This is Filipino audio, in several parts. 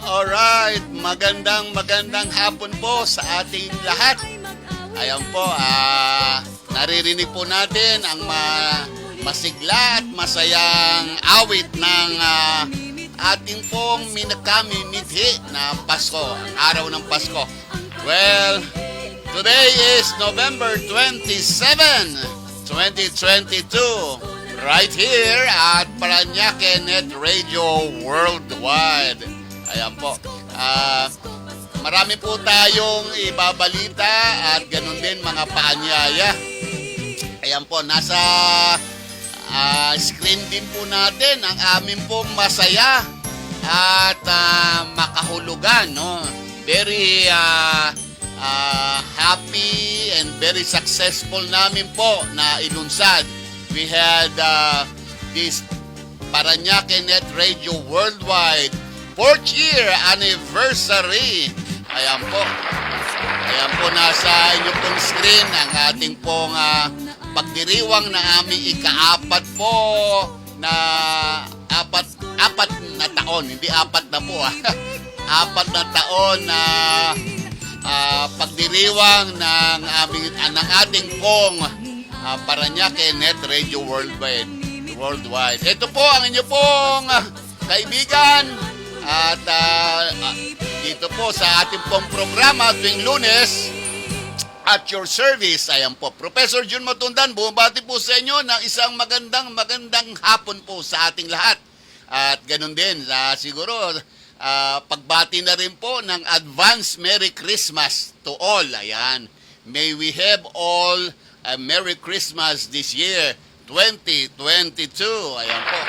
Alright, magandang hapon po sa ating lahat. Ayan po, naririnig po natin ang masigla at masayang awit ng ating pong minakamithi na Pasko, ang araw ng Pasko. Well, today is November 27, 2022. Right here at Paranaque Net Radio Worldwide. Ayan po. Marami po tayong ibabalita at ganun din mga paanyaya. Ayan po, nasa screen din po natin ang amin pong masaya at makahulugan. No? Very happy and very successful namin po na ilunsad. We had this Paranaque Net Radio Worldwide 4th year anniversary. Ayan po. Ayan po, nasa inyong pong screen ang ating pong pagdiriwang na aming ika-apat po na apat na taon. Hindi apat na po. Apat na taon na pagdiriwang ng ating pong Paranaque Net Radio Worldwide. Ito po ang inyo pong kaibigan at dito po sa ating pong programa tuwing Lunes at your service. Ayan po, Professor Jun Matundan, bumabati po sa inyo ng isang magandang hapon po sa ating lahat. At ganun din, siguro pagbati na rin po ng advance Merry Christmas to all. Ayan, may we have all a Merry Christmas this year, 2022. Ayan po.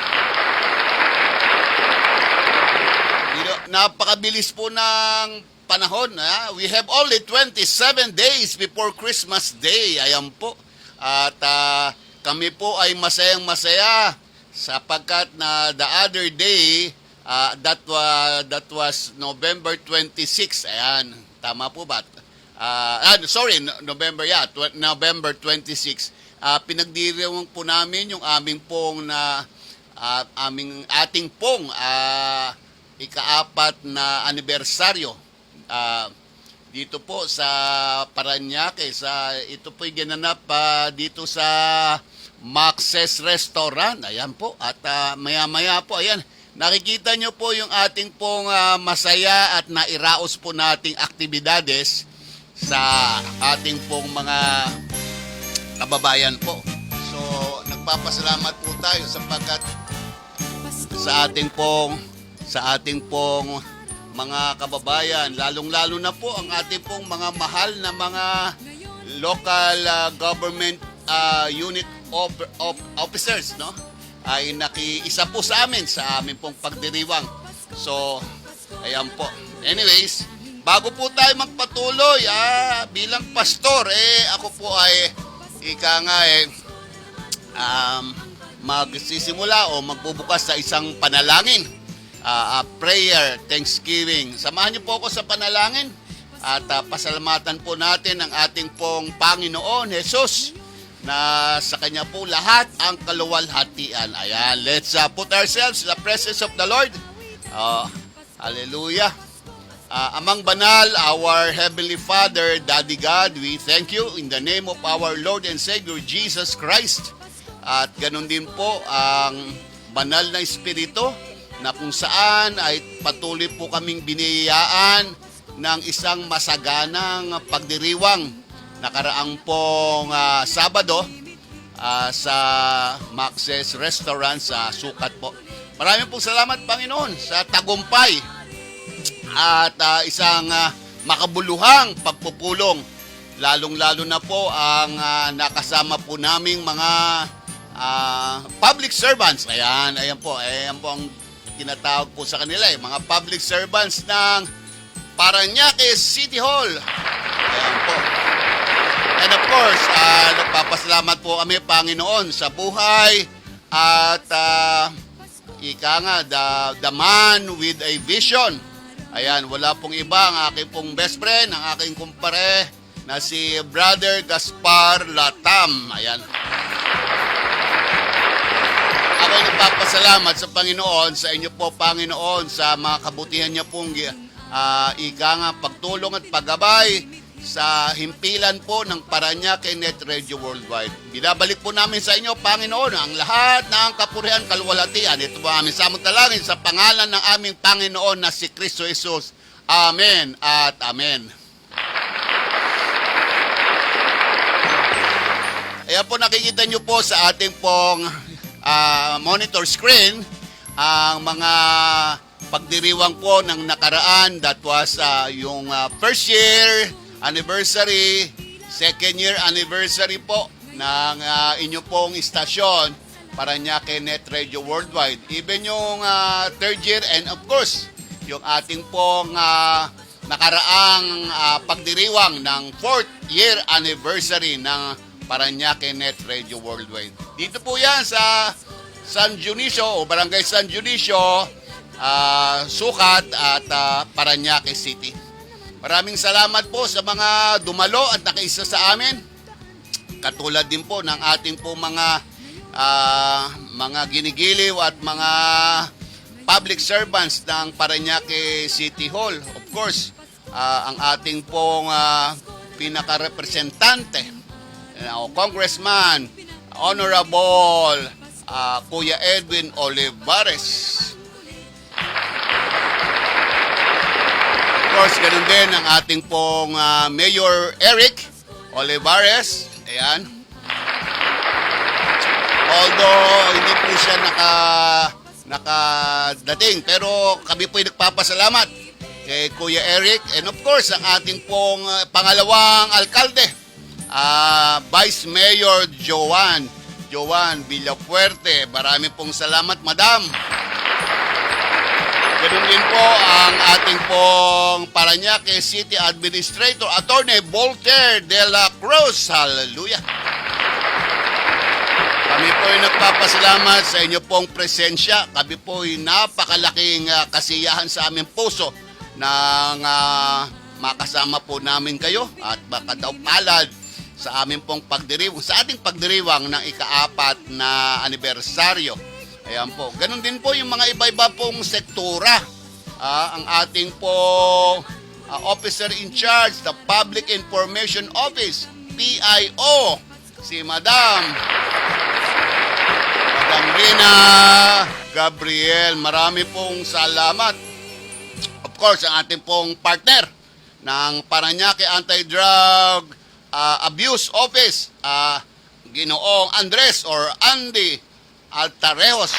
Napakabilis po ng panahon. We have only 27 days before Christmas Day. Ayan po. At kami po ay masayang-masaya sapagkat na the other day, that was November 26. Ayan, tama po ba? November 26. Pinagdiriwang po namin yung aming pong ating pong ika-apat na anibersaryo dito po sa Paranaque. Ito po ginanap dito sa Max's Restaurant. Ayan po. At maya-maya po, ayan, nakikita nyo po yung ating pong masaya at nairaos po nating aktibidades sa ating pong mga kababayan po. So, nagpapasalamat po tayo sapagkat sa ating pong mga kababayan, lalong-lalo na po ang ating pong mga mahal na mga local government unit officers, no? Ay nakiisa po sa amin sa aming pong pagdiriwang. So, ayan po. Anyways, bago po tayo magpatuloy, bilang pastor, ako po ay magsisimula o magbubukas sa isang panalangin, prayer, thanksgiving. Samahan niyo po ako sa panalangin at pasalamatan po natin ang ating pong Panginoon Jesus na sa Kanya po lahat ang kaluwalhatian. Ayan, let's put ourselves in the presence of the Lord. Hallelujah. Amang banal, our Heavenly Father, Daddy God, we thank you in the name of our Lord and Savior Jesus Christ. At ganun din po ang banal na Espiritu na kung saan ay patuloy po kaming biniyayaan ng isang masaganang pagdiriwang nakaraang pong Sabado sa Max's Restaurant sa Sukat po. Maraming pong salamat, Panginoon, sa tagumpay at isang makabuluhang pagpupulong, lalong-lalo na po ang nakasama po naming mga public servants. Ayan po ang tinatawag po sa kanila, mga public servants ng Paranaque City Hall. Ayan po. And of course, nagpapasalamat po kami, Panginoon, sa buhay at the man with a vision. Ayan, wala pong iba, ang aking pong best friend, ang aking kumpare na si Brother Gaspar Latam. Ayan. Ako ay nagpapasalamat sa Panginoon, sa inyo po, Panginoon, sa mga kabutihan niya pong ika nga, pagtulong at paggabay sa himpilan po ng Parañaque Net Radio Worldwide. Binabalik po namin sa inyo, Panginoon, ang lahat ng kapurihan, kaluwalhatian. Ito po aming samantalangin sa pangalan ng aming Panginoon na si Kristo Jesus. Amen at amen. Ayan po, nakikita nyo po sa ating pong monitor screen ang mga pagdiriwang po ng nakaraan. That was yung first year anniversary, second year anniversary po ng inyo pong istasyon, Parañaque Net Radio Worldwide. Even yung third year and of course, yung ating pong nakaraang pagdiriwang ng fourth year anniversary ng Parañaque Net Radio Worldwide. Dito po yan sa San Dionisio o Barangay San Dionisio, Sukat at Parañaque City. Maraming salamat po sa mga dumalo at nakiisa sa amin. Katulad din po ng ating po mga ginigiliw at mga public servants ng Parañaque City Hall. Of course, ang ating pong pinaka-representante, Congressman, Honorable Kuya Edwin Olivares. Of course, ganun din ang ating pong Mayor Eric Olivares. Ayan. Although hindi po siya nakadating, pero kami po ay nagpapasalamat kay Kuya Eric. And of course, ang ating pong pangalawang alkalde, Vice Mayor Joan Villafuerte. Marami pong salamat, Madam. Ganun din po ang ating pong Parañaque City Administrator, Attorney Voltaire de la Cruz. Hallelujah! Kami po ay nagpapasalamat sa inyo pong presensya. Kami po ay napakalaking kasiyahan sa aming puso nang makasama po namin kayo at baka daw palad sa aming pong pagdiriwang, sa ating pagdiriwang ng ika-4 na anibersaryo. Ayan po. Ganon din po yung mga iba-iba pong sektora. Ang ating pong officer in charge, the Public Information Office, PIO, si Madam Rina Gabriel. Marami pong salamat. Of course, ang ating pong partner ng Parañaque Anti-Drug Abuse Office, Ginoong Andres or Andy Altarejos.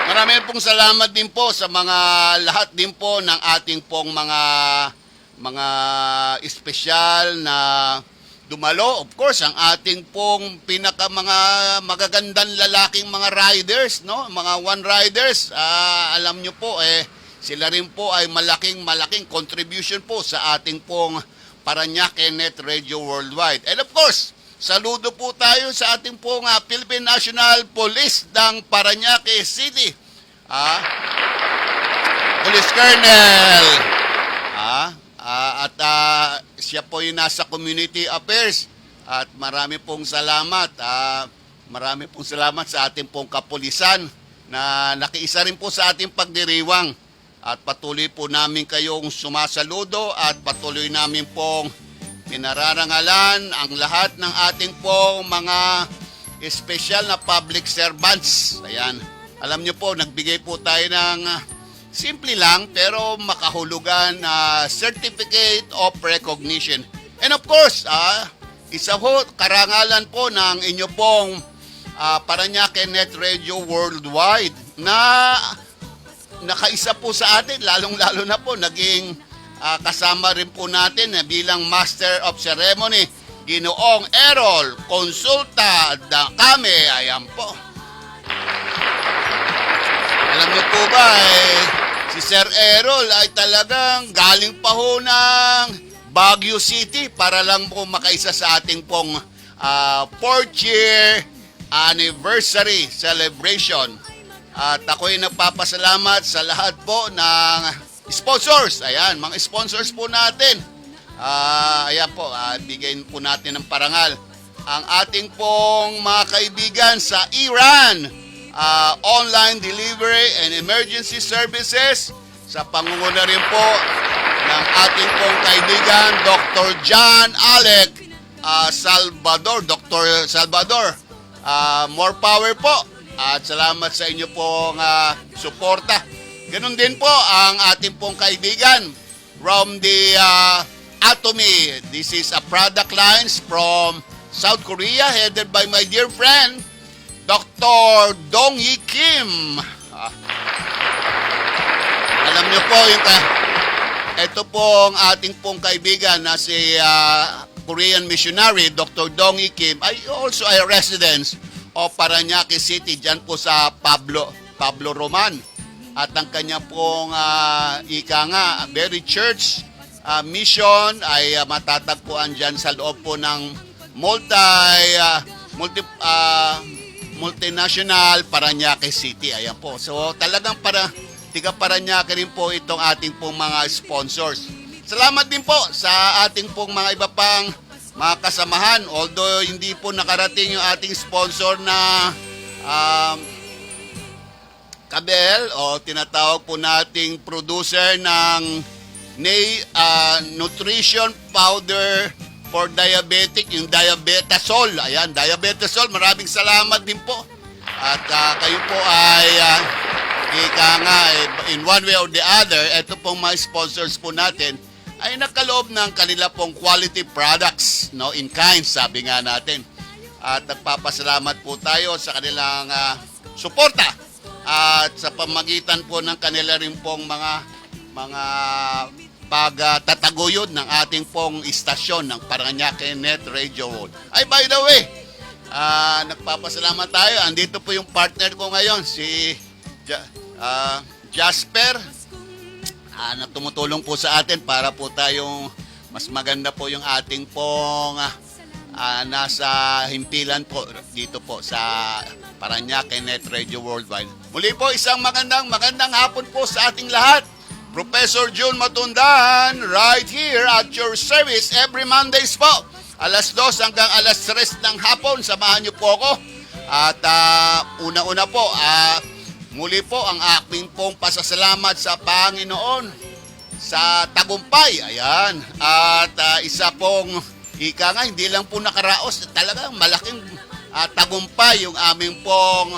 Marami pong salamat din po sa mga lahat din po ng ating pong mga espesyal na dumalo. Of course, ang ating pong mga magagandang lalaking mga riders, no? Mga one riders, alam nyo po sila rin po ay malaking contribution po sa ating pong Parañaque Net Radio Worldwide. And of course, saludo po tayo sa ating pong Philippine National Police ng Parañaque City. Police Colonel. At siya po yung nasa Community Affairs. At marami pong salamat. Marami pong salamat sa ating pong kapulisan na nakiisa rin po sa ating pagdiriwang. At patuloy po namin kayong sumasaludo at patuloy namin pong pinararangalan ang lahat ng ating pong mga espesyal na public servants. Ayan. Alam nyo po, nagbigay po tayo ng simple lang pero makahulugan Certificate of Recognition. And of course, isa po karangalan po ng inyo pong Parañaque Net Radio Worldwide na nakaisa po sa atin, lalong-lalo na po naging kasama rin po natin bilang Master of Ceremony, Ginoong Errol Consulta Kame. Ayan po. Alam niyo po ba, si Sir Errol ay talagang galing pa ho ng Baguio City para lang po makaisa sa ating pong 4th year anniversary celebration. At ako'y nagpapasalamat sa lahat po ng sponsors. Ayan, mga sponsors po natin. Ayan po, bigyan po natin ng parangal. ang ating pong mga kaibigan sa Iran, online delivery and emergency services, sa pangunguna rin po ng ating pong kaibigan, Dr. John Alec Salvador. Dr. Salvador, more power po at salamat sa inyo pong suporta. Ganun din po ang ating pong kaibigan from the Atomy. This is a product lines from South Korea headed by my dear friend, Dr. Dong Hee Kim. Alam niyo po, ito pong ating pong kaibigan na si Korean missionary, Dr. Dong Hee Kim, ay also a resident of Parañaque City, dyan po sa Pablo Roman. At ang kanya pong very church mission ay matatagpuan dyan sa loob po ng multinational Parañaque City. Ayan po. So talagang tiga Parañaque rin po itong ating pong mga sponsors. Salamat din po sa ating pong mga iba pang mga kasamahan. Although hindi po nakarating yung ating sponsor na Kabel o tinatawag po nating producer ng nutrition powder for diabetic, yung Diabetasol. Ayan, Diabetasol, maraming salamat din po. At kayo po ay in one way or the other, ito pong mga sponsors po natin ay nakaloob ng kanila pong quality products, no, in kind, sabi nga natin. At nagpapasalamat po tayo sa kanilang suporta at sa pamagitan po ng kanila rin pong mga pagtataguyod ng ating pong istasyon ng Parañaque Net Radio World. Ay, by the way, nagpapasalamat tayo. Andito po yung partner ko ngayon, si Jasper, na tumutulong po sa atin para po tayong mas maganda po yung ating pong nasa himpilan po dito po sa Parañaque Net Radio Worldwide. Muli po, isang magandang hapon po sa ating lahat. Professor June Matundahan, right here at your service every Mondays po. Alas 2 hanggang alas 3 ng hapon, samahan niyo po ako. At una-una po, muli po ang aking pong pasasalamat sa Panginoon sa tagumpay. Ayan. At isa pong hindi lang po nakaraos, talagang malaking tagumpay yung aming pong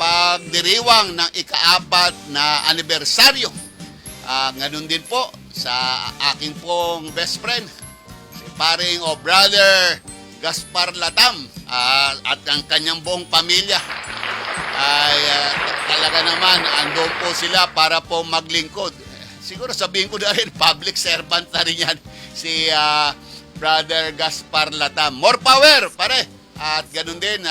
pagdiriwang ng ika-4 na anibersaryo. Ganun din po sa aking pong best friend, si paring o brother Gaspar Latam, at ang kanyang buong pamilya. Ay talaga naman, andun po sila para po maglingkod. Siguro sabihin ko na rin, public servant na rin yan, si brother Gaspar Latam. More power, pare! At ganun din,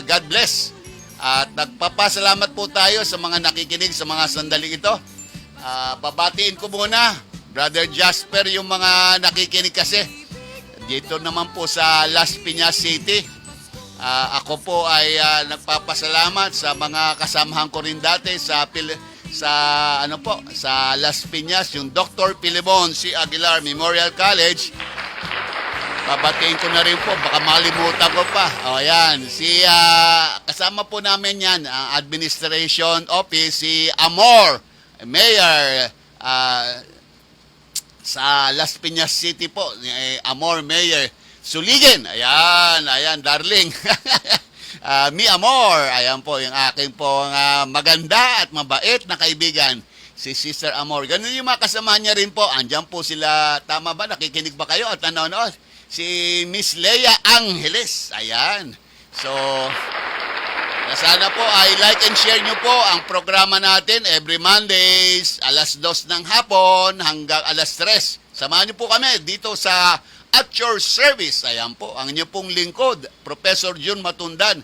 God bless. At nagpapasalamat po tayo sa mga nakikinig sa mga sandaling ito. Babatiin ko muna, Brother Jasper, yung mga nakikinig kasi. Dito naman po sa Las Piñas City. Ako po ay nagpapasalamat sa mga kasamahan ko rin dati sa Las Piñas, yung Dr. Pilimon C. Aguilar Memorial College. Babatiin ko na rin po, baka malimutan ko pa. O yan, kasama po namin yan, ang Administration Office, si Amor, Mayor sa Las Piñas City po, Amor Mayor Suligen. Ayan, darling. Mi Amor, ayan po yung aking pong maganda at mabait na kaibigan, si Sister Amor. Ganun yung mga kasama niya rin po. Andyan po sila, tama ba? Nakikinig ba kayo at nanonood? Si Miss Leia Angeles. Ayan. So, sana po ay like and share nyo po ang programa natin every Mondays, alas 2 ng hapon hanggang alas 3. Samahan nyo po kami dito sa At Your Service. Ayan po, ang inyo pong lingkod, Professor June Matundan.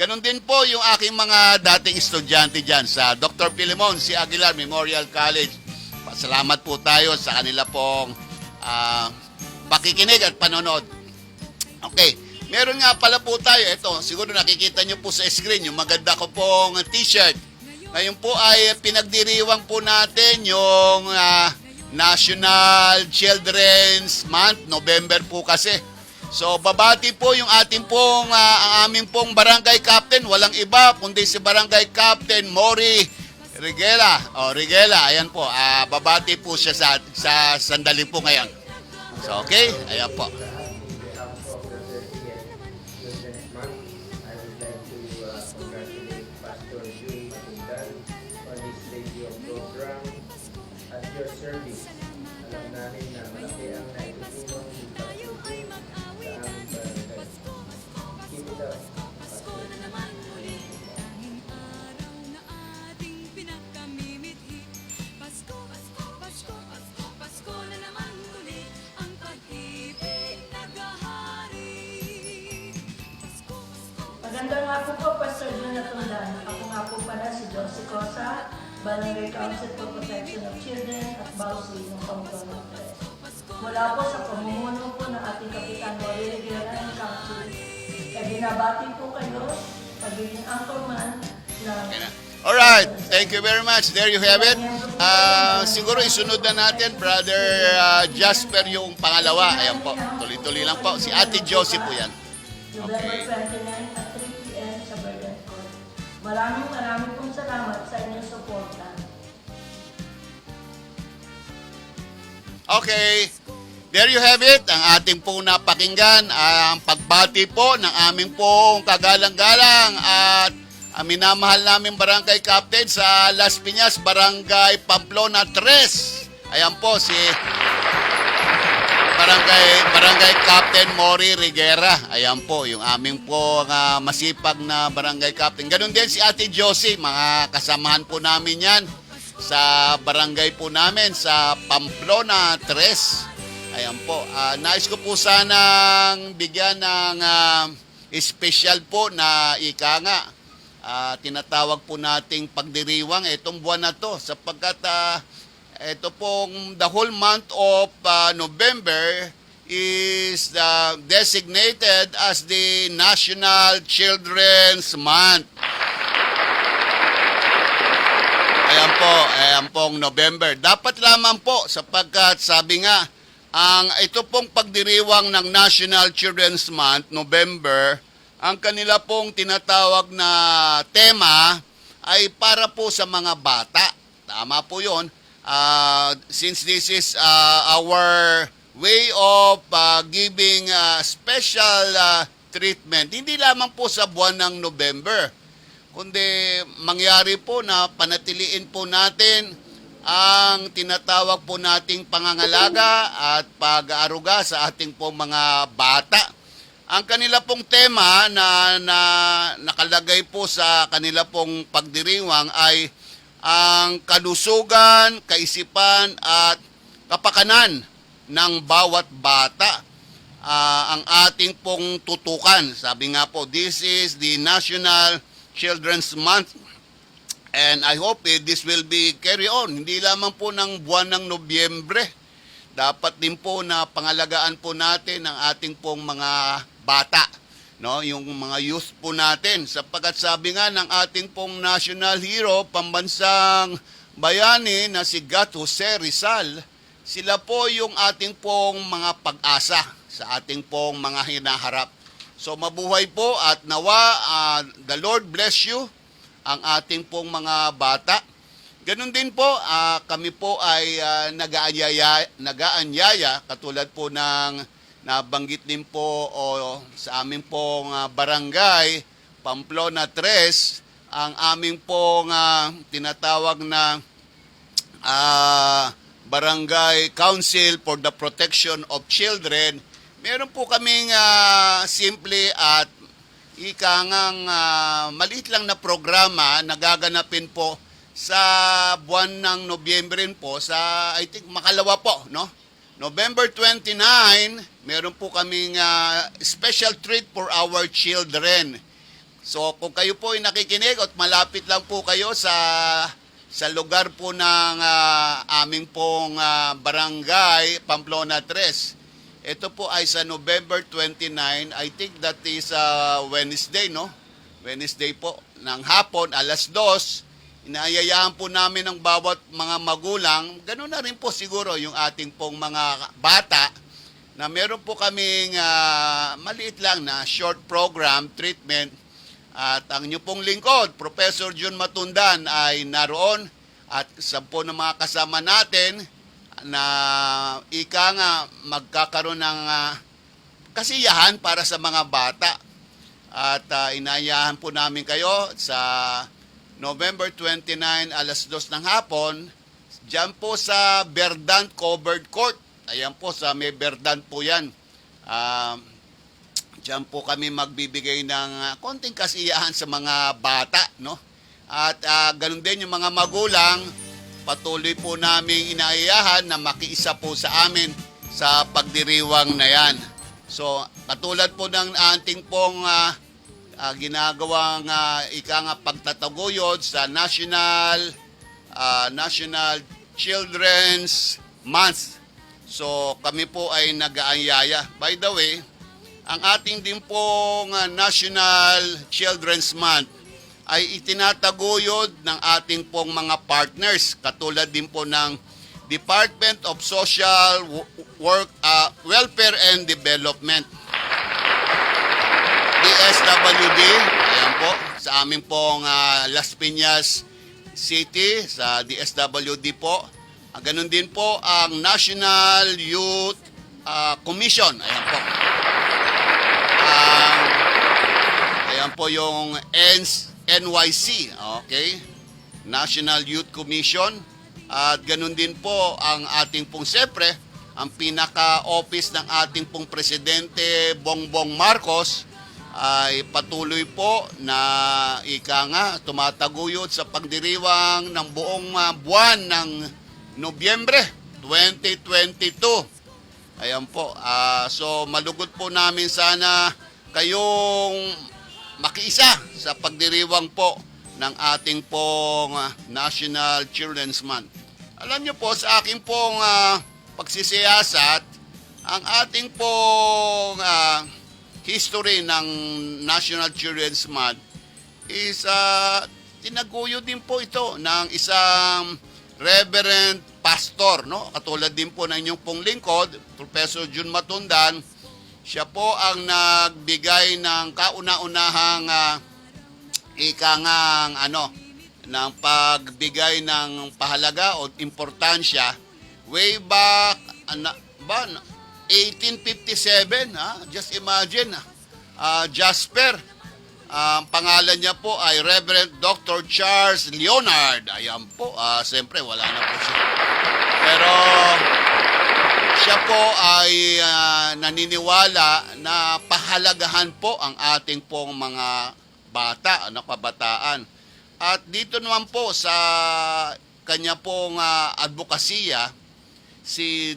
Ganon din po yung aking mga dating estudyante dyan sa Dr. Pilimon C. Aguilar Memorial College. Salamat po tayo sa kanila pong pakikinig at panonood. Okay, meron nga pala po tayo. Ito, siguro nakikita nyo po sa screen yung maganda ko pong t-shirt. Ngayon po ay pinagdiriwang po natin yung National Children's Month, November po kasi. So babati po yung ating pong ang aming pong barangay captain, walang iba kundi si Barangay Captain Mori Rigela. Rigela, ayan po. Babati po siya sa sandali po ngayon. So okay, ayan po. Service. Alam namin na malaki ang naitutulong ni Pastor Jim sa aming barangay. Keep it up, Pastor. Magandang hapon po, Pastor Jun Natundan. Ako nga po pala si Josie Cosa, Barangay Council for Protection of Children at Bausi ng Pamplona 3. Mula po sa pamumuno po ng ating Kapitan Mori Rivera ng Council, kaya binabati po kayo, pagiging anchorman ng... Alright, thank you very much. There you have it. Siguro isunod na natin, Brother Jasper, yung pangalawa. Ayan po, tuloy-tuloy lang po. Si Ate Josie po yan. November 29 at 3 p.m. sa Verdant Court. Maraming pong salamat sa inyong suporta. Okay, there you have it. Ang ating pong napakinggan, ang pagbati po ng aming pong kagalang-galang at minamahal namin barangay captain sa Las Piñas, Barangay Pamplona 3. Ayan po si Barangay Captain Mori Rigera. Ayan po, yung aming po masipag na barangay captain. Ganun din si Ate Josie, mga kasamahan po namin yan sa barangay po namin sa Pamplona 3. Ayan po, nais ko po sanang bigyan ng special po na ika nga. Tinatawag po nating pagdiriwang itong buwan na to sapagkat ito pong the whole month of November is designated as the National Children's Month. Ayan pong November. Dapat lamang po sapagkat sabi nga, ito pong pagdiriwang ng National Children's Month, November, ang kanila pong tinatawag na tema ay para po sa mga bata. Tama po yun. Since this is our way of giving special treatment, hindi lamang po sa buwan ng November, kundi mangyari po na panatiliin po natin ang tinatawag po nating pangangalaga at pag-aaruga sa ating pong mga bata. Ang kanila pong tema na nakalagay po sa kanila pong pagdiriwang ay ang kalusugan, kaisipan at kapakanan ng bawat bata. Ang ating pong tutukan. Sabi nga po, this is the National Children's Month and I hope this will be carry on. Hindi lamang po ng buwan ng Nobyembre. Dapat din po na pangalagaan po natin ang ating pong mga bata, no, yung mga youth po natin. Sapagkat sabi nga ng ating pong national hero, pambansang bayani na si Gat Jose Rizal, sila po yung ating pong mga pag-asa sa ating pong mga hinaharap. So mabuhay po at nawa the Lord bless you ang ating pong mga bata. Ganun din po, kami po ay nag-aanyaya katulad po ng nabanggit din po sa aming pong barangay Pamplona 3, ang aming pong tinatawag na Barangay Council for the Protection of Children. Meron po kaming simple at ikangang maliit lang na programa na gaganapin po sa buwan ng Nobyembre po sa I think makalawa po, no? November 29, meron po kaming special treat for our children. So kung kayo po ay nakikinig at malapit lang po kayo sa lugar po ng aming pong barangay Pamplona 3. Ito po ay sa November 29, I think that is Wednesday, no? Wednesday po, ng hapon, alas 2, inaayayaan po namin ang bawat mga magulang, ganoon na rin po siguro yung ating pong mga bata, na meron po kaming maliit lang na short program treatment at ang inyo pong lingkod, Professor Jun Matundan ay naroon at sa po ng mga kasama natin na ika nga magkakaroon ng kasiyahan para sa mga bata. At inayahan po namin kayo sa November 29 alas 2 ng hapon dyan po sa Verdant Covered Court. Ayan po, sa may Verdant po yan. Dyan po kami magbibigay ng konting kasiyahan sa mga bata, no? At ganun din yung mga magulang, patuloy po namin inaayahan na makiisa po sa amin sa pagdiriwang na yan. So, katulad po ng ating pong ginagawang pagtataguyod sa National Children's Month. So, kami po ay nag-aanyaya. By the way, ang ating din pong National Children's Month ay itinataguyod ng ating pong mga partners, katulad din po ng Department of Social Welfare and Development. DSWD, ayan po, sa amin pong Las Piñas City, sa DSWD po. Ganun din po ang National Youth Commission, ayan po. Ayan po yung NYC, okay? National Youth Commission. At ganun din po ang ating pong, siyempre, ang pinaka-office ng ating pong Presidente Bongbong Marcos ay patuloy po na tumataguyod sa pagdiriwang ng buong buwan ng Nobyembre 2022. Ayan po. So malugod po namin sana kayong makiisa sa pagdiriwang po ng ating pong National Children's Month. Alam niyo po, sa aking pong pagsisiyasat, ang ating pong history ng National Children's Month is tinaguyod din po ito ng isang Reverend Pastor, no? Katulad din po ng inyong pong lingkod, Professor Jun Matundan. Siya po ang nagbigay ng kauna-unahang ng pagbigay ng pahalaga o importansya way back 1857, just imagine, Jasper. Ang pangalan niya po ay Reverend Dr. Charles Leonard. Ayan po, siyempre wala na po siya. Pero siya po ay naniniwala na pahalagahan po ang ating pong mga bata, kabataan. At dito naman po sa kanya pong advokasya, si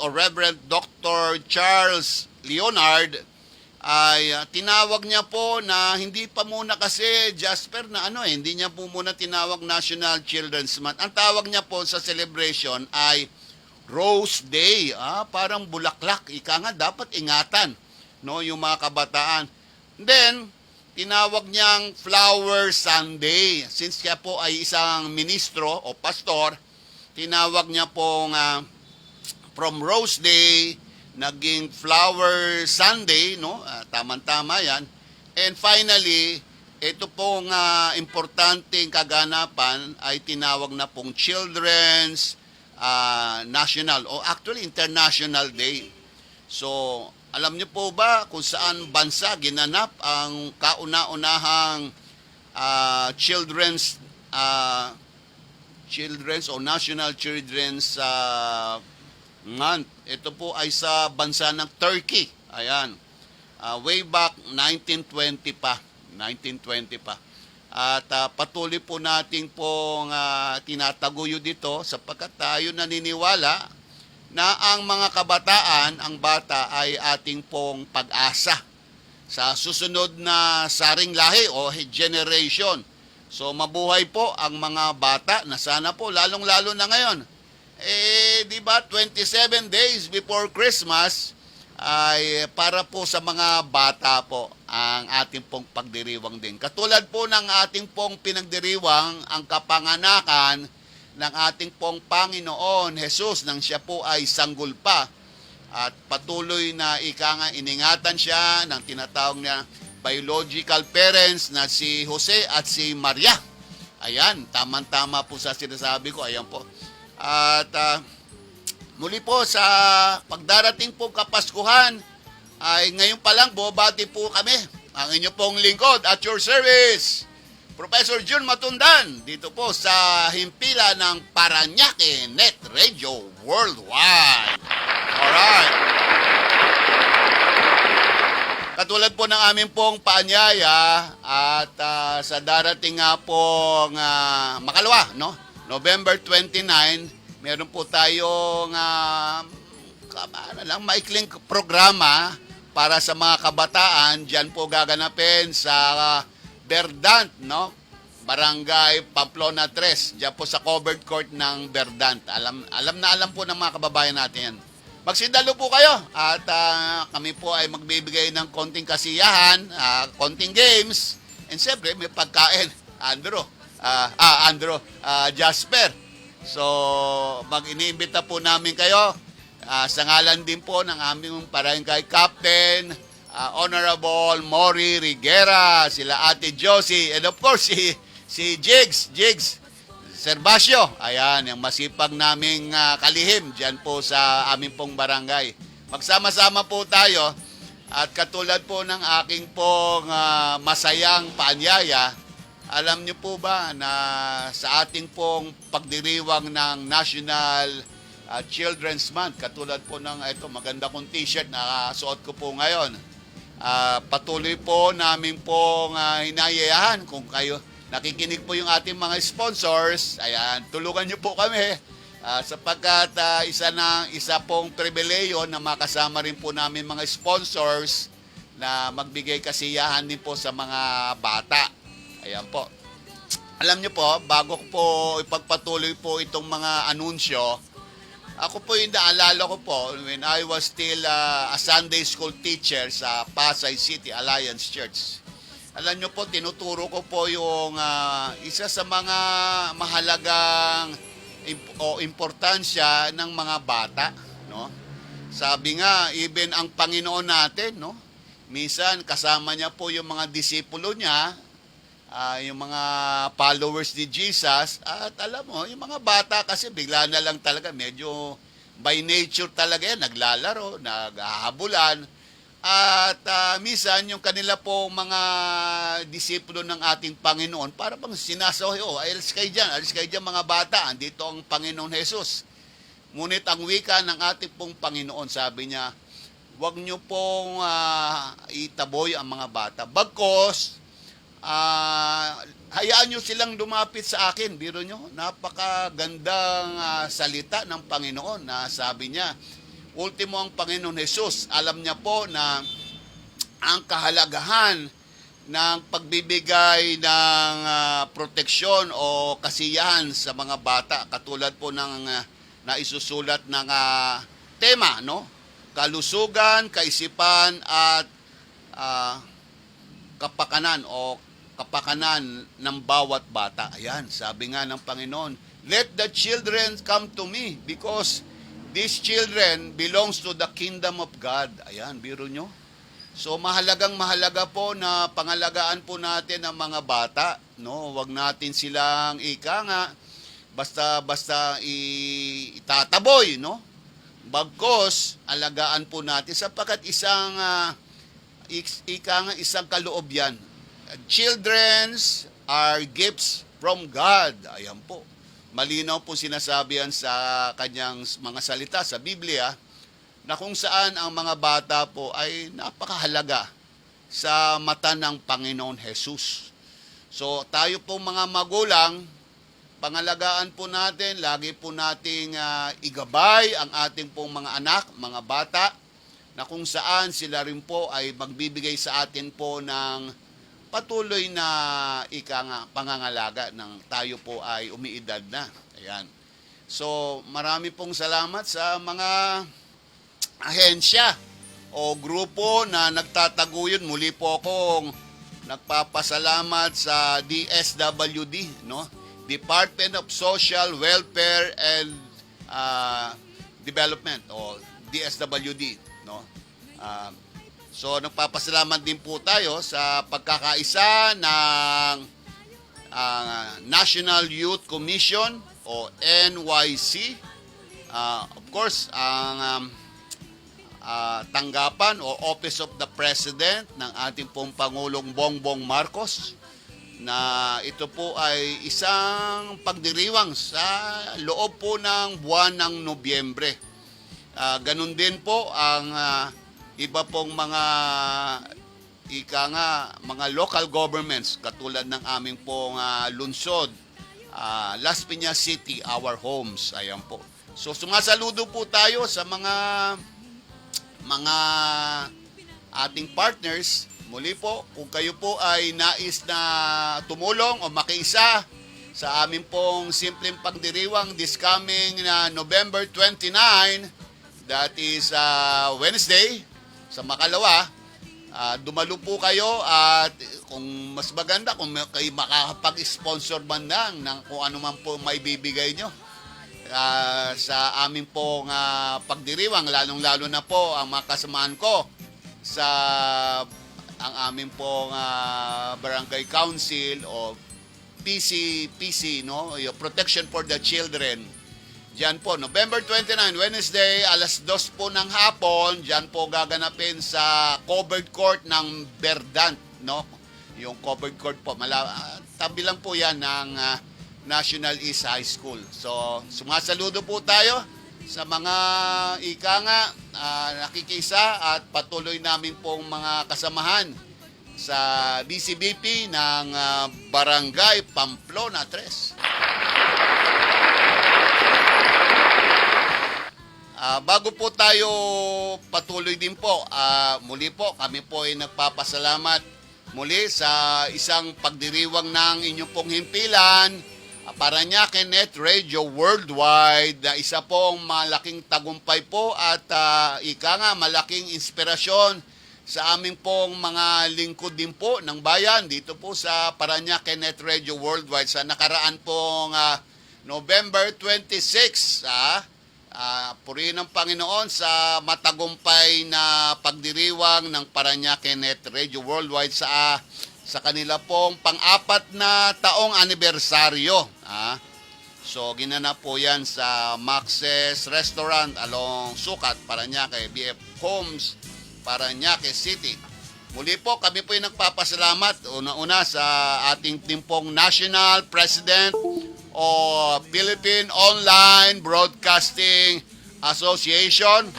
Reverend Dr. Charles Leonard ay tinawag niya po na hindi pa muna kasi Jasper na hindi niya po muna tinawag National Children's Month. Ang tawag niya po sa celebration ay Rose Day. Parang bulaklak. Ika nga, dapat ingatan, no, yung mga kabataan. Then, tinawag niyang Flower Sunday. Since siya po ay isang ministro o pastor, tinawag niya po from Rose Day, naging Flower Sunday, no? Tama-tama yan. And finally, ito pong importanteng kaganapan ay tinawag na pong Children's National o actually International Day. So, alam niyo po ba kung saan bansa ginanap ang kauna-unahang Children's o National Children's Month? Ito po ay sa bansa ng Turkey. Ayan. Way back 1920 pa. At patuloy po natin pong tinataguyo dito sapagkat tayo naniniwala na ang mga kabataan, ang bata ay ating pong pag-asa sa susunod na saring lahi o generation. So mabuhay po ang mga bata na sana po lalong-lalo na ngayon. Di ba 27 days before Christmas ay para po sa mga bata po ang ating pong pagdiriwang din. Katulad po ng ating pong pinagdiriwang ang kapanganakan ng ating pong Panginoon Jesus nang siya po ay sanggol pa. at patuloy na iningatan siya ng tinatawag na biological parents na si Jose at si Maria. Ayan, tamang-tama po sa sinasabi ko. Ayan po. At muli po sa pagdarating po Kapaskuhan, ay ngayon pa lang bobati po kami. Ang inyo pong lingkod at your service, Professor Jun Matundan, dito po sa himpilan ng Parañaque Net Radio Worldwide. Alright. Katulad po ng aming pong paanyaya at sa darating nga pong makalawa, no? November 29, meron po tayong maikling programa para sa mga kabataan. Diyan po gaganapin sa Verdant, no? Barangay Pamplona 3. Diyan po sa covered court ng Verdant. Alam po ng mga kababayan natin yan. Magsindalo po kayo at kami po ay magbibigay ng konting kasiyahan, konting games, and siyempre may pagkain. Jasper. So, mag-iniimbita po namin kayo sa ngalan din po ng aming barangay captain, Honorable Mori Riguera, sila Ate Josie, and of course si Jigs Servacio. Ayan, yung masipag naming kalihim dyan po sa aming pong barangay. Magsama-sama po tayo at katulad po ng aking pong masayang paanyaya, alam niyo po ba na sa ating pong pagdiriwang ng National Children's Month, katulad po ng ito, maganda kong t-shirt na suot ko po ngayon. Patuloy po namin pong hinayayahan kung kayo nakikinig po yung ating mga sponsors. Ayan, tulungan niyo po kami sapagkat isa pong pribileyo na makasama rin po namin mga sponsors na magbigay kasiyahan din po sa mga bata. Ayan po. Alam niyo po, bago ko po ipagpatuloy po itong mga anunsyo, ako po yung naalala ko po when I was still a Sunday school teacher sa Pasay City Alliance Church. Alam nyo po, tinuturo ko po yung isa sa mga mahalagang importansya ng mga bata, no? Sabi nga, even ang Panginoon natin, no? Minsan kasama niya po yung mga disipulo niya, yung mga followers ni Jesus, at alam mo, yung mga bata kasi bigla na lang talaga, medyo by nature talaga yan, naglalaro, naghahabulan, at minsan yung kanila po mga disipulo ng ating Panginoon, para bang sinasabi, alis kayo dyan mga bata, andito ang Panginoon Jesus. Ngunit ang wika ng ating pong Panginoon, sabi niya, huwag niyo pong itaboy ang mga bata. Bagkos, hayaan nyo silang lumapit sa akin. Biro nyo, napakagandang salita ng Panginoon na sabi niya, ultimo ang Panginoon Jesus, alam niya po na ang kahalagahan ng pagbibigay ng proteksyon o kasiyahan sa mga bata, katulad po ng naisusulat ng tema, no? Kalusugan, kaisipan at kapakanan o kapakanan ng bawat bata. Ayan, sabi nga ng Panginoon, let the children come to me because these children belongs to the kingdom of God. Ayan, biro nyo. So mahalaga po na pangalagaan po natin ang mga bata, no? Huwag natin silang basta itataboy, no? Bagkos alagaan po natin sapagkat isang kaloob yan. Childrens are gifts from God. Ayan po. Malinaw po sinasabi yan sa kanyang mga salita sa Biblia na kung saan ang mga bata po ay napakahalaga sa mata ng Panginoon Jesus. So tayo po mga magulang, pangalagaan po natin, lagi po nating igabay ang ating pong mga anak, mga bata, na kung saan sila rin po ay magbibigay sa atin po ng patuloy na pangangalaga ng tayo po ay umiidad na. Ayan. So, marami pong salamat sa mga ahensya o grupo na nagtataguyod. Muli po akong nagpapasalamat sa DSWD, no? Department of Social Welfare and Development o DSWD, no? So nagpapasalamat din po tayo sa pagkakaisa ng National Youth Commission o NYC. Of course, ang tanggapan o Office of the President ng ating pong Pangulong Bongbong Marcos, na ito po ay isang pagdiriwang sa loob po ng buwan ng Nobyembre. Ganun din po ang iba pong mga mga local governments katulad ng aming pong lungsod, Las Piñas City, our homes. Ayan po. So sumasaludo po tayo sa mga ating partners. Muli po, kung kayo po ay nais na tumulong o makiisa sa amin pong simpleng pagdiriwang this coming November 29, that is Wednesday, sa Makalawa, dumalo po kayo at kung mas maganda, kung kayo makakapag-sponsor man lang ng kung ano man po may bibigay nyo sa amin pong pagdiriwang, lalong-lalo na po ang mga kasamahan ko sa ang aming pong barangay council o PC, no? Yung Protection for the Children. Diyan po, November 29, Wednesday, alas 2 po ng hapon, diyan po gaganapin sa covered court ng Verdant, no? Yung covered court po, tabi lang po yan ng National East High School. So, sumasaludo po tayo sa mga nakikisa at patuloy namin pong mga kasamahan sa DCBP ng Barangay Pamplona 3. Bago po tayo patuloy din po, muli po kami po ay nagpapasalamat muli sa isang pagdiriwang ng inyong pong himpilan, Paranaque Net Radio Worldwide, na isa pong malaking tagumpay po at malaking inspirasyon sa aming pong mga lingkod din po ng bayan dito po sa Paranaque Net Radio Worldwide sa nakaraan pong November 26. Purihin ng Panginoon sa matagumpay na pagdiriwang ng Paranaque Net Radio Worldwide sa kanila pong pang-apat na taong anibersaryo. So, ginanap po yan sa Max's Restaurant along Sukat, Paranaque, BF Homes, Paranaque City. Muli po, kami po yung nagpapasalamat una-una sa ating timpong National President o Philippine Online Broadcasting Association.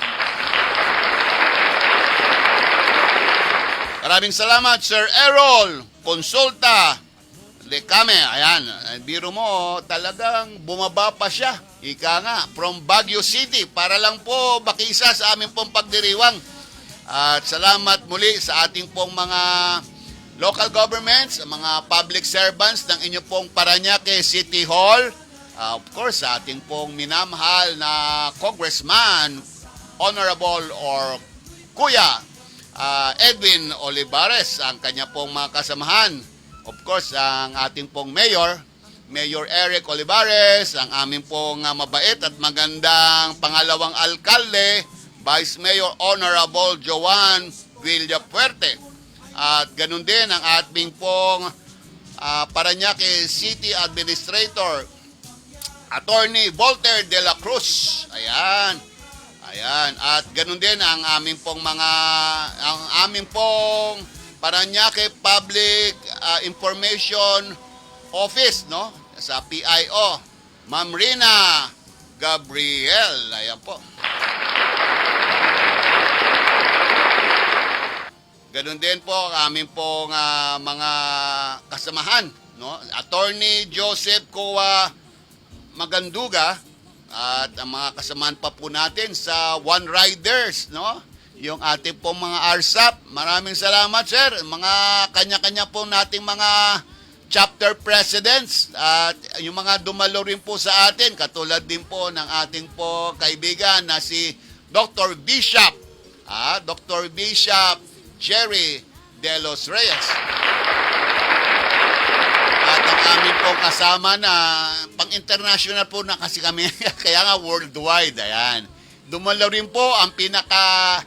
Maraming salamat, Sir Errol Consulta Lecame. Ayan, biro mo, talagang bumaba pa siya. From Baguio City para lang po makisa sa aming pong pagdiriwang. At salamat muli sa ating pong mga local governments, mga public servants ng inyong pong Paranaque City Hall. Of course, sa ating pong minamahal na Congressman, Honorable or Kuya Edwin Olivares, ang kanya pong mga kasamahan. Of course, ang ating pong Mayor Eric Olivares, ang aming pong mabait at magandang pangalawang alkalde, Vice Mayor Honorable Joan Villapuerte. At ganun din ang ating pong Paranaque City Administrator, Attorney Voltaire de la Cruz. Ayan. At ganun din ang aming pong Paranaque Public Information Office, no? Sa PIO, Ma'am Rina Gabriel. Ayan po. Ganun din po ang aming pong mga kasamahan, no? Attorney Joseph Coa Maganduga at ang mga kasamahan pa po natin sa One Riders, no? Yung ating pong mga RSAP. Maraming salamat, sir. Mga kanya-kanya po nating mga chapter presidents at yung mga dumalo rin po sa atin, katulad din po ng ating po kaibigan na si Dr. Bishop, Dr. Bishop Jerry De Los Reyes. At ang aming pong kasama na pang-international po na kasi kami, kaya nga worldwide, ayan. Dumalo rin po ang pinaka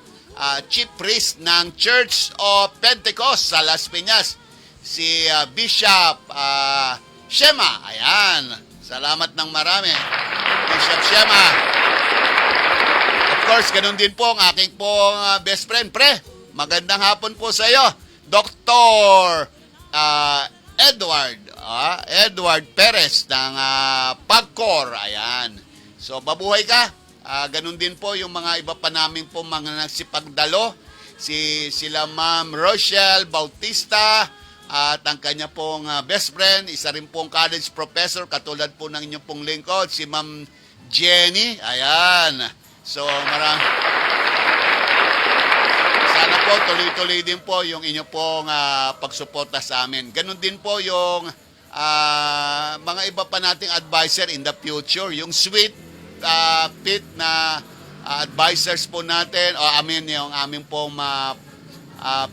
chief priest ng Church of Pentecost sa Las Piñas, si Bishop Shema. Ayan. Salamat ng marami, Bishop Shema. Of course, ganun din po ang aking pong best friend. Pre, magandang hapon po sa iyo, Dr. Edward Perez ng PAGCOR. Ayan. So, babuhay ka. Ganun din po yung mga iba pa namin po mga nagsipagdalo. Sila Ma'am Rochelle Bautista at ang kanya pong best friend, isa rin pong college professor, katulad po ng inyong pong lingkod, si Ma'am Jenny. Ayan. So, sana po tuloy-tuloy din po yung inyong pong pagsuporta sa amin. Ganun din po yung mga iba pa nating advisor in the future. Yung Sweet Pit na advisors po natin, yung aming pong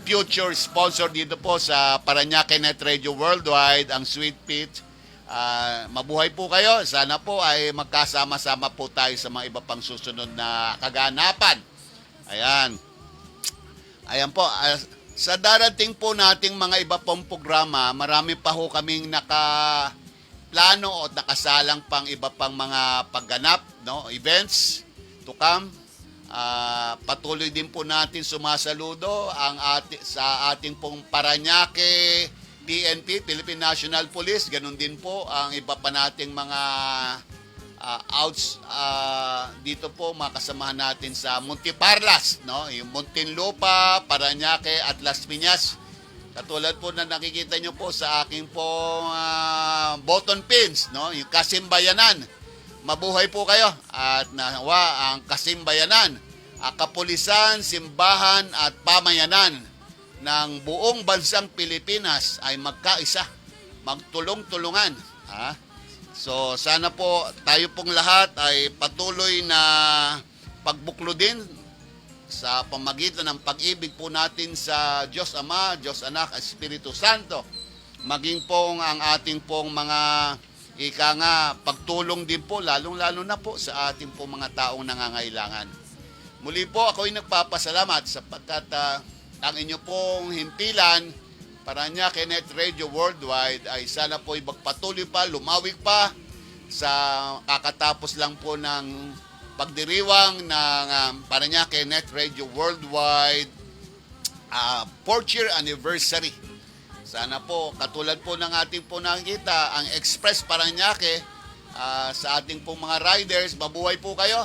future sponsor dito po sa Parañaque Net Radio Worldwide, ang Sweet Pit. Mabuhay po kayo. Sana po ay magkasama-sama po tayo sa mga iba pang susunod na kaganapan. Ayan po. Sa darating po nating mga iba pong programa, marami pa ho kaming plano o nakasalang pang iba pang mga pagganap, no, events to come. Patuloy din po natin sumasaludo sa ating pong Parañaque PNP, Philippine National Police. Ganun din po ang iba pa nating mga outs dito po, makasamahan natin sa Muntiparlas, no, yung Muntinlupa, Parañaque at Las Piñas. Katulad po na nakikita nyo po sa aking pong button pins, no? Yung Kasimbayanan. Mabuhay po kayo at nawa ang Kasimbayanan, kapulisan, simbahan at pamayanan ng buong bansang Pilipinas ay magkaisa, magtulong-tulungan. So sana po tayo pong lahat ay patuloy na pagbuklodin sa pamagitan ng pag-ibig po natin sa Diyos Ama, Diyos Anak, Espiritu Santo. Maging pong ang ating pong mga pagtulong din po, lalong-lalo na po sa ating pong mga taong nangangailangan. Muli po ako'y nagpapasalamat sapagkat ang inyo pong himpilan, Parañaque Net Radio Worldwide, ay sana po magpatuloy pa, lumawig pa sa kakatapos lang po ng pagdiriwang ng Parañaque Net Radio Worldwide 4th year anniversary. Sana po, katulad po ng ating po nakikita, ang Express Parañaque, sa ating pong mga riders, mabuhay po kayo.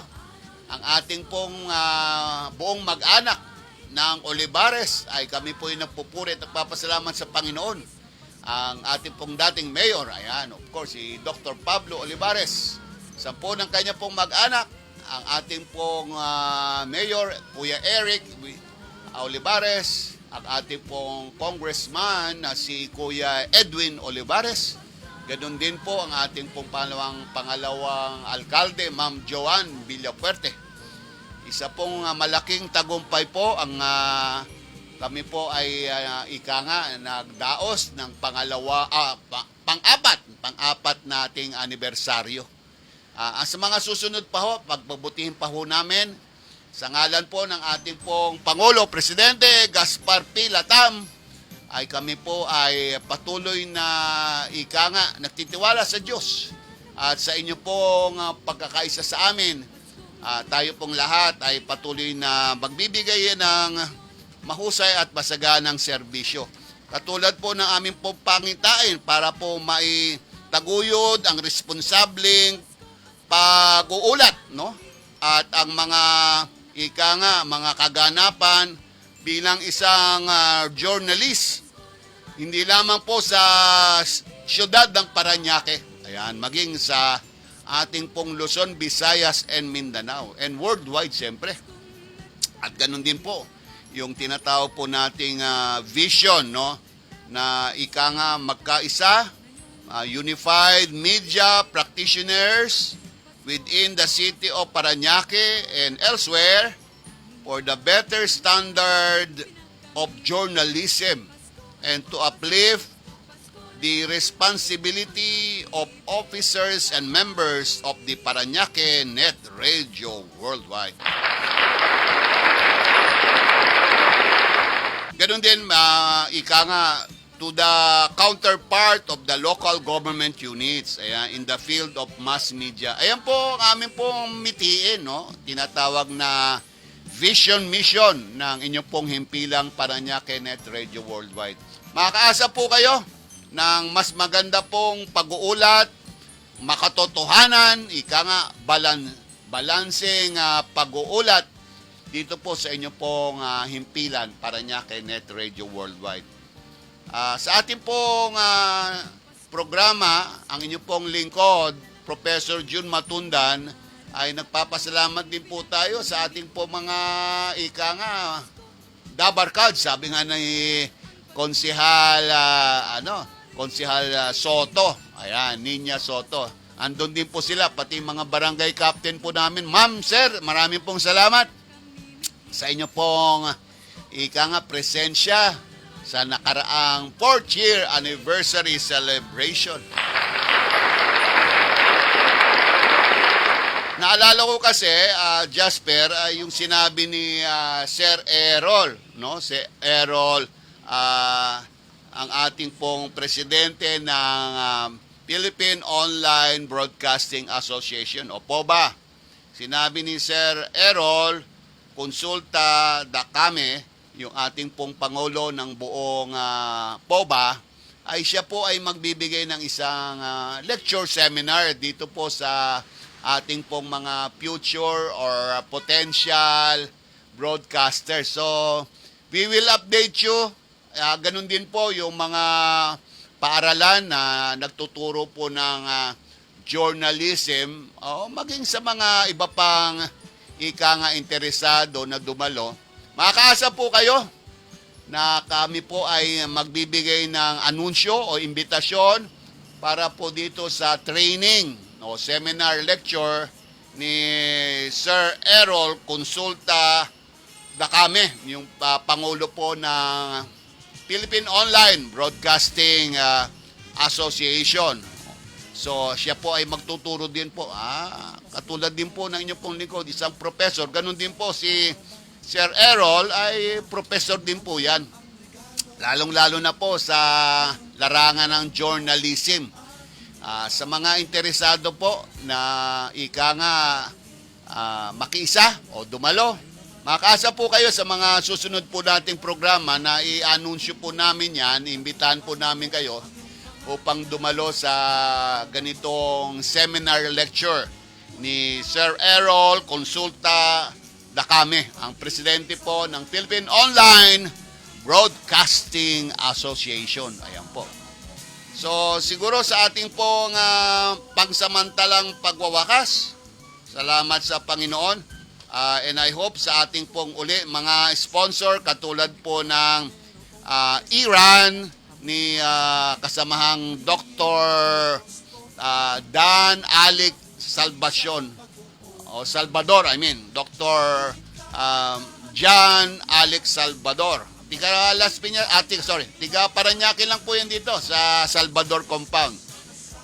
Ang ating pong buong mag-anak ng Olivares ay kami po yung nagpupuri at nagpapasalamat sa Panginoon. Ang ating pong dating mayor, ayan, of course, si Dr. Pablo Olivares. Sa po ng kanya pong mag-anak, ang ating pong mayor, Kuya Eric Olivares, ang ating pong congressman na si Kuya Edwin Olivares. Ganon din po ang ating pong pangalawang alkalde, Ma'am Joan Villafuerte. Isa pong malaking tagumpay po ang kami po ay nagdaos ng pang-apat nating anibersaryo. Sa mga susunod pa ho, pagbabutihin pa ho namin sa ngalan po ng ating pong Pangulo, Presidente Gaspar P. Latam, ay kami po ay patuloy na nagtitiwala sa Diyos at sa inyo pong pagkakaisa sa amin. Tayo pong lahat ay patuloy na magbibigay ng mahusay at masaganang serbisyo. Katulad po ng aming pong pangitain para po maitaguyod ang responsableng pag-uulat, no? At ang mga mga kaganapan bilang isang journalist, hindi lamang po sa siyudad ng Parañaque, ayan, maging sa ating pong Luzon, Visayas, and Mindanao, and worldwide siyempre. At ganun din po yung tinatawag po nating vision, no? Na magkaisa, unified media practitioners within the city of Parañaque and elsewhere for the better standard of journalism and to uplift the responsibility of officers and members of the Parañaque Net Radio Worldwide. Ganun din, ika nga, to the counterpart of the local government units, ayan, in the field of mass media. Ayan po ang aming pong mitiin, no? Tinatawag na vision mission ng inyong pong himpilang Parañaque Net Radio Worldwide. Makakaasa po kayo ng mas maganda pong pag-uulat, makatotohanan, ika nga, balanseng pag-uulat dito po sa inyong pong himpilan Parañaque Net Radio Worldwide. Sa ating pong programa, ang inyong pong lingkod, Professor June Matundan, ay nagpapasalamat din po tayo sa ating po mga ika nga dabarkad, sabi nga ni Konsehal Soto. Ayan, Ninya Soto. Andun din po sila, pati mga barangay captain po namin. Ma'am, sir, maraming pong salamat sa inyo pong ika nga presensya sa nakaraang 4th year anniversary celebration. Naalala ko kasi, Jasper, yung sinabi ni Sir Errol, no? Si Errol, ang ating pong presidente ng Philippine Online Broadcasting Association, o POBA. Sinabi ni Sir Errol, konsulta dakame, yung ating pong Pangulo ng buong POBA, ay siya po ay magbibigay ng isang lecture seminar dito po sa ating pong mga future or potential broadcasters. So, we will update you. Ganun din po yung mga paaralan na nagtuturo po ng journalism, maging sa mga iba pang ika nga interesado na dumalo. Makakaasa po kayo na kami po ay magbibigay ng anunsyo o imbitasyon para po dito sa training o seminar lecture ni Sir Errol Consulta Dakame, yung Pangulo po ng Philippine Online Broadcasting Association. So, siya po ay magtuturo din po. Katulad din po ng inyong pong lingkod, isang professor. Ganun din po si Sir Errol ay professor din po yan. Lalong-lalo na po sa larangan ng journalism. Sa mga interesado po na ika nga makiisa o dumalo, makakaasa po kayo sa mga susunod po nating programa na i-anunsyo po namin yan, imbitahan po namin kayo upang dumalo sa ganitong seminar lecture ni Sir Errol Consulta Dakame, ang presidente po ng Philippine Online Broadcasting Association. Ayan po. So, siguro sa ating pong pagsamantalang pagwawakas, salamat sa Panginoon. And I hope sa ating pong uli mga sponsor katulad po ng Iran ni kasamahang Dr. Dan Alec Salvador, Dr. John Alex Salvador. Tiga Parañaque lang po yan dito sa Salvador Compound.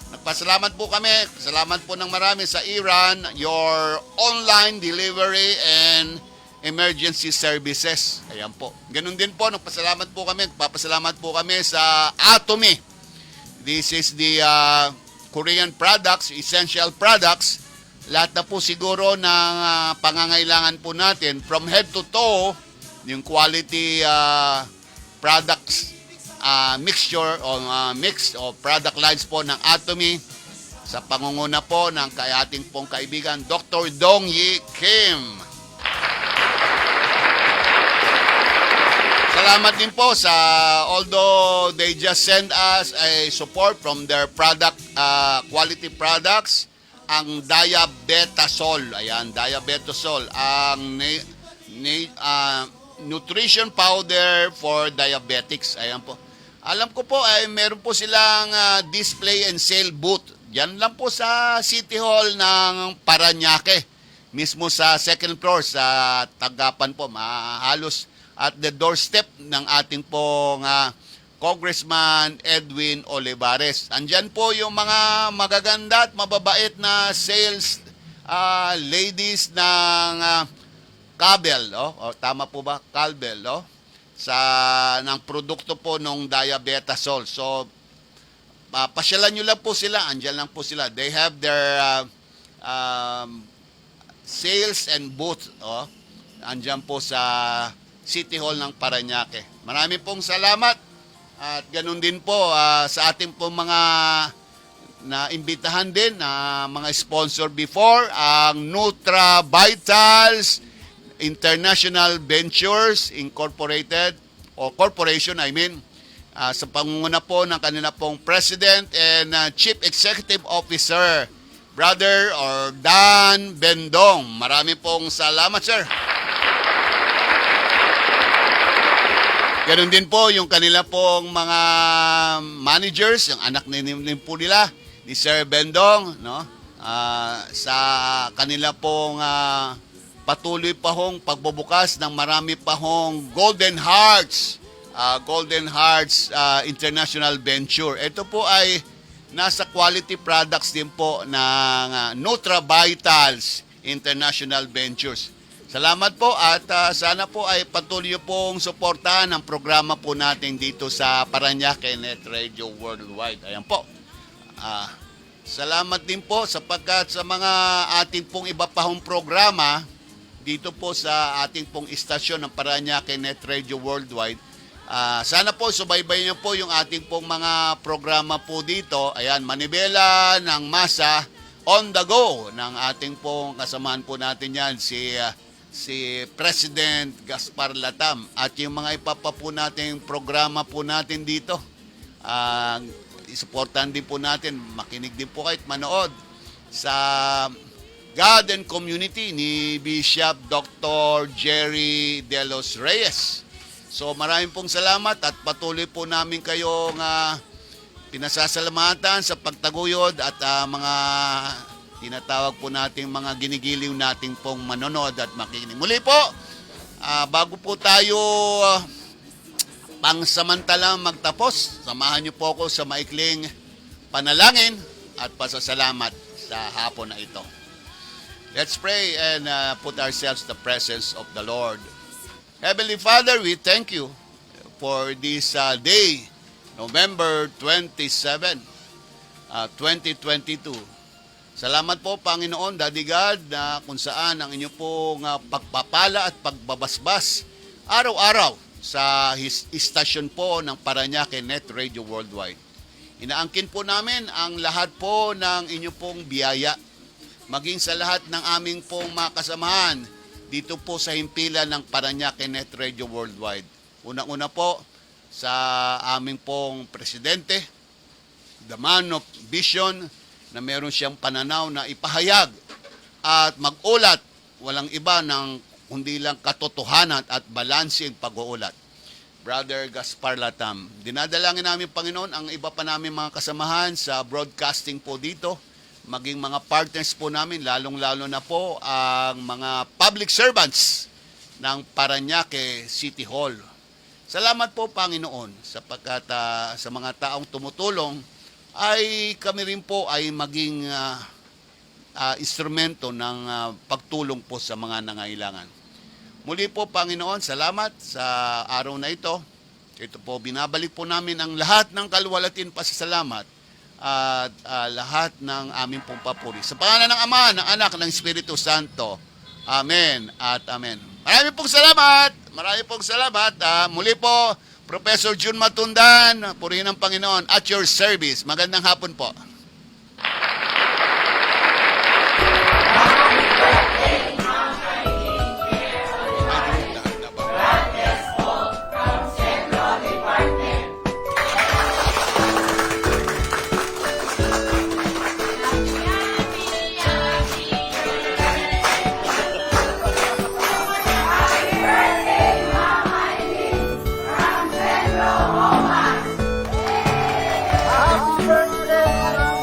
Nagpasalamat po kami. Salamat po ng marami sa Iran, your online delivery and emergency services. Ayan po. Ganun din po, nagpasalamat po kami. Nagpapasalamat po kami sa Atomy. This is the Korean products, essential products. Lahat na po siguro ng pangangailangan po natin from head to toe, yung quality products mixture o mix o product lines po ng Atomy sa pangunguna po ng ating pong kaibigan Dr. Dong Yi Kim. Salamat din po sa although they just send us a support from their product quality products, ang Diabetasol. Ayan, Diabetasol, ang nutrition powder for diabetics. Ayan po. Alam ko po ay meron po silang display and sale booth. Yan lang po sa City Hall ng Parañaque. Mismo sa second floor sa Tagapan po. Halos at the doorstep ng ating pong Congressman Edwin Olivares. Andyan po yung mga magaganda at mababait na sales ladies ng Cabell, o tama po ba? Calbel, ng produkto po ng Diabetasol. So, pasyalan nyo lang po sila. Andyan lang po sila. They have their sales and booth. Andyan po sa City Hall ng Parañaque. Marami pong salamat. At ganun din po sa ating pong mga naimbitahan din na mga sponsor before, ang Nutra Vitals International Ventures Incorporated, o Corporation, sa pangunguna po ng kanila pong President and Chief Executive Officer, Brother or Dan Bendong. Marami pong salamat, sir. Ganon din po yung kanila pong mga managers, yung anak din po nila, ni Sir Bendong, sa kanila pong patuloy pa hong pagbubukas ng marami pa hong Golden Hearts International Venture. Ito po ay nasa quality products din po ng Nutra Vitals International Ventures. Salamat po at sana po ay patuloy pong suportahan ang programa po natin dito sa Parañaque Net Radio Worldwide. Ayan po. Salamat din po sapagkat sa mga ating pong iba pa hong programa dito po sa ating pong istasyon ng Parañaque Net Radio Worldwide. Sana po subaybay niyo po yung ating pong mga programa po dito. Ayan, Manibela ng Masa on the go ng ating pong kasamahan po natin yan, si President Gaspar Latam at yung mga ipapa po nating programa po natin dito. Isuportahan din po natin, makinig din po kahit manood sa God and Community ni Bishop Dr. Jerry De Los Reyes. So maraming pong salamat at patuloy po namin kayong pinasasalamatan sa pagtaguyod at mga tinatawag po nating mga ginigiliw nating pong manonood at makikinig. Muli po, bago po tayo pangsamantalang magtapos, samahan niyo po ako sa maikling panalangin at pasasalamat sa hapon na ito. Let's pray and put ourselves in the presence of the Lord. Heavenly Father, we thank you for this day, November 27, 2022. Salamat po, Panginoon, Daddy God, na kung saan ang inyo pong pagpapala at pagbabasbas araw-araw sa istasyon po ng Parañaque Net Radio Worldwide. Inaangkin po namin ang lahat po ng inyo pong biyaya, maging sa lahat ng aming pong mga kasamahan dito po sa himpilan ng Parañaque Net Radio Worldwide. Unang-una po sa aming pong presidente, the man of vision, na meron siyang pananaw na ipahayag at mag-ulat, walang iba ng kundi lang katotohanan at balanseng pag-uulat. Brother Gaspar Latam, dinadalangin namin, Panginoon, ang iba pa namin mga kasamahan sa broadcasting po dito, maging mga partners po namin, lalong-lalo na po ang mga public servants ng Parañaque City Hall. Salamat po, Panginoon, sapagkat sa mga taong tumutulong, ay kami rin po ay maging instrumento ng pagtulong po sa mga nangailangan. Muli po, Panginoon, salamat sa araw na ito. Ito po, binabalik po namin ang lahat ng kaluwalhatian pasasalamat at lahat ng aming pong papuri. Sa pangalan ng Ama, ng Anak, ng Espiritu Santo. Amen at Amen. Maraming pong salamat. Maraming pong salamat. Muli po, Professor June Matundan, purihin ng Panginoon, at your service. Magandang hapon po. Happy birthday,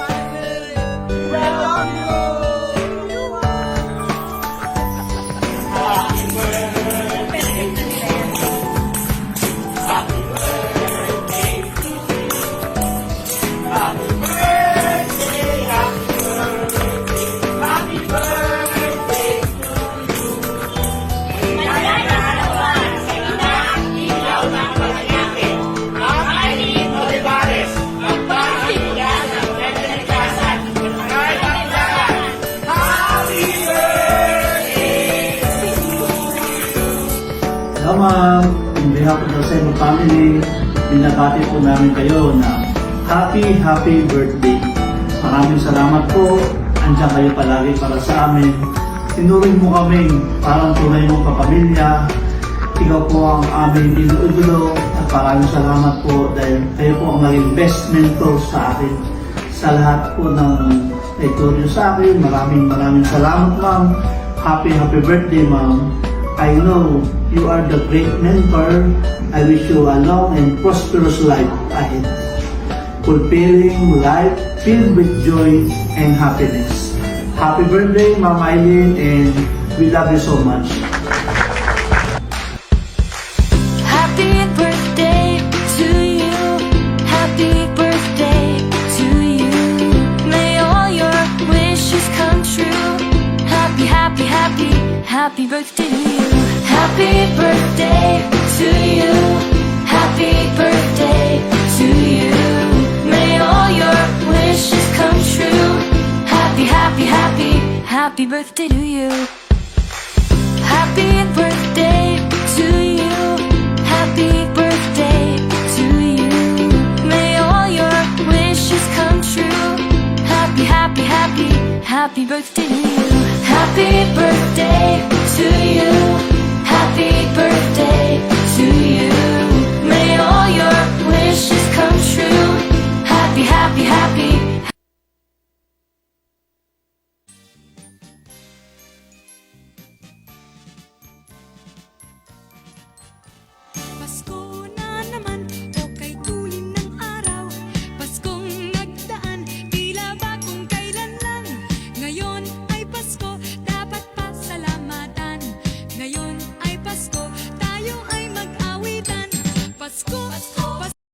Ma'am, in behalf of the Seno family, binabati po namin kayo na happy birthday. Maraming salamat po. Andiyan kayo palagi para sa amin. Tinuring mo kami parang tunay mong kapamilya. Ikaw po ang aming inuudulo at maraming salamat po dahil kayo po ang naging best mentor sa akin. Sa lahat po ng naitulong sa akin, maraming salamat, Ma'am. Happy birthday, Ma'am. I know you are the great mentor. I wish you a long and prosperous life ahead. Fulfilling life filled with joy and happiness. Happy birthday, Ma'am Eileen, and we love you so much. Happy birthday to you. Happy birthday to you. May all your wishes come true. Happy birthday to you. Happy birthday to you. Happy birthday to you. May all your wishes come true. Happy birthday to you. Happy birthday to you. Happy birthday to you. May all your wishes come true. Happy birthday to you. Happy birthday to you. Happy birthday.